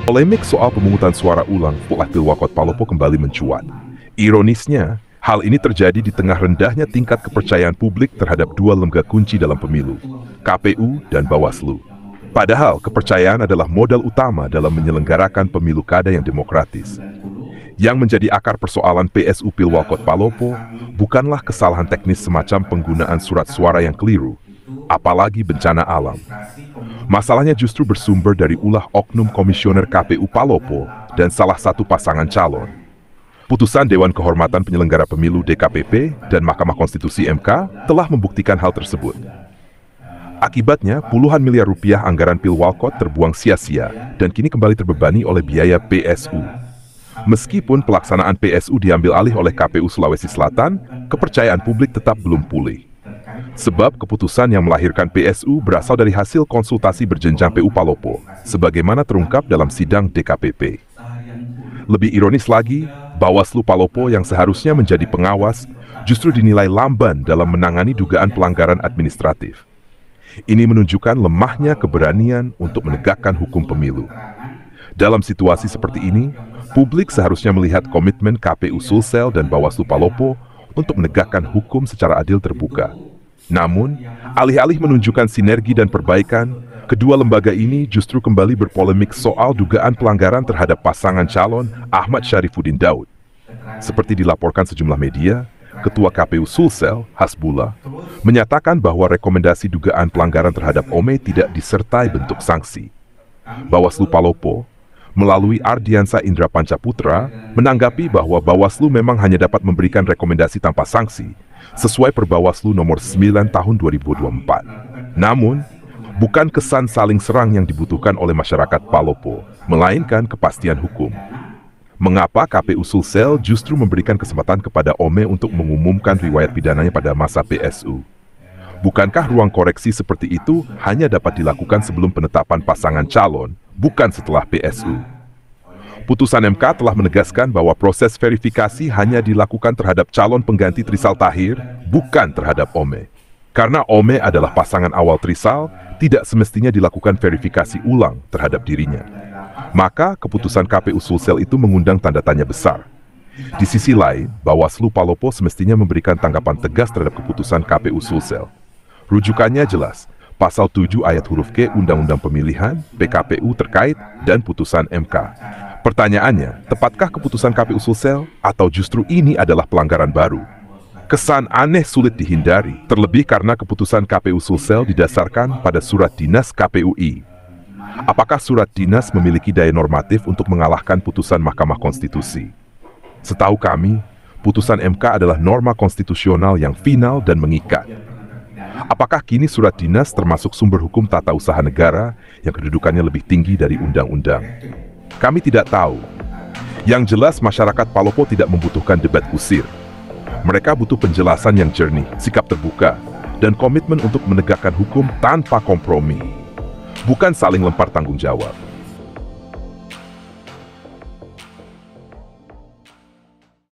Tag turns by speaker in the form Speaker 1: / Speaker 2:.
Speaker 1: Polemik soal pemungutan suara ulang oleh Pilwakot Palopo kembali mencuat. Ironisnya, hal ini terjadi di tengah rendahnya tingkat kepercayaan publik terhadap dua lembaga kunci dalam pemilu, KPU dan Bawaslu. Padahal kepercayaan adalah modal utama dalam menyelenggarakan pemilu kada yang demokratis. Yang menjadi akar persoalan PSU Pilwakot Palopo bukanlah kesalahan teknis semacam penggunaan surat suara yang keliru, apalagi bencana alam. Masalahnya justru bersumber dari ulah oknum komisioner KPU Palopo dan salah satu pasangan calon. Putusan Dewan Kehormatan Penyelenggara Pemilu DKPP dan Mahkamah Konstitusi MK telah membuktikan hal tersebut. Akibatnya, puluhan miliar rupiah anggaran Pilwakot terbuang sia-sia dan kini kembali terbebani oleh biaya PSU. Meskipun pelaksanaan PSU diambil alih oleh KPU Sulawesi Selatan, kepercayaan publik tetap belum pulih. Sebab keputusan yang melahirkan PSU berasal dari hasil konsultasi berjenjang PU Palopo, sebagaimana terungkap dalam sidang DKPP. Lebih ironis lagi, Bawaslu Palopo yang seharusnya menjadi pengawas, justru dinilai lamban dalam menangani dugaan pelanggaran administratif. Ini menunjukkan lemahnya keberanian untuk menegakkan hukum pemilu. Dalam situasi seperti ini, publik seharusnya melihat komitmen KPU Sulsel dan Bawaslu Palopo untuk menegakkan hukum secara adil terbuka. Namun, alih-alih menunjukkan sinergi dan perbaikan, kedua lembaga ini justru kembali berpolemik soal dugaan pelanggaran terhadap pasangan calon Ahmad Syarifuddin Daud. Seperti dilaporkan sejumlah media, Ketua KPU Sulsel, Hasbullah, menyatakan bahwa rekomendasi dugaan pelanggaran terhadap Ome tidak disertai bentuk sanksi. Bawaslu Palopo, melalui Ardiansa Indra Pancaputra, menanggapi bahwa Bawaslu memang hanya dapat memberikan rekomendasi tanpa sanksi, sesuai Perbawaslu nomor 9 tahun 2024. Namun, bukan kesan saling serang yang dibutuhkan oleh masyarakat Palopo, melainkan kepastian hukum. Mengapa KPU Sulsel justru memberikan kesempatan kepada Ome untuk mengumumkan riwayat pidananya pada masa PSU? Bukankah ruang koreksi seperti itu hanya dapat dilakukan sebelum penetapan pasangan calon, bukan setelah PSU? Putusan MK telah menegaskan bahwa proses verifikasi hanya dilakukan terhadap calon pengganti Trisal Tahir, bukan terhadap Ome. Karena Ome adalah pasangan awal Trisal, tidak semestinya dilakukan verifikasi ulang terhadap dirinya. Maka keputusan KPU Sulsel itu mengundang tanda tanya besar. Di sisi lain, Bawaslu Palopo semestinya memberikan tanggapan tegas terhadap keputusan KPU Sulsel. Rujukannya jelas, Pasal 7 ayat huruf K Undang-Undang Pemilihan, PKPU terkait, dan putusan MK. Pertanyaannya, tepatkah keputusan KPU Sulsel, atau justru ini adalah pelanggaran baru? Kesan aneh sulit dihindari, terlebih karena keputusan KPU Sulsel didasarkan pada surat dinas KPUI. Apakah surat dinas memiliki daya normatif untuk mengalahkan putusan Mahkamah Konstitusi? Setahu kami, putusan MK adalah norma konstitusional yang final dan mengikat. Apakah kini surat dinas termasuk sumber hukum tata usaha negara yang kedudukannya lebih tinggi dari undang-undang? Kami tidak tahu. Yang jelas masyarakat Palopo tidak membutuhkan debat kusir. Mereka butuh penjelasan yang jernih, sikap terbuka, dan komitmen untuk menegakkan hukum tanpa kompromi. Bukan saling lempar tanggung jawab.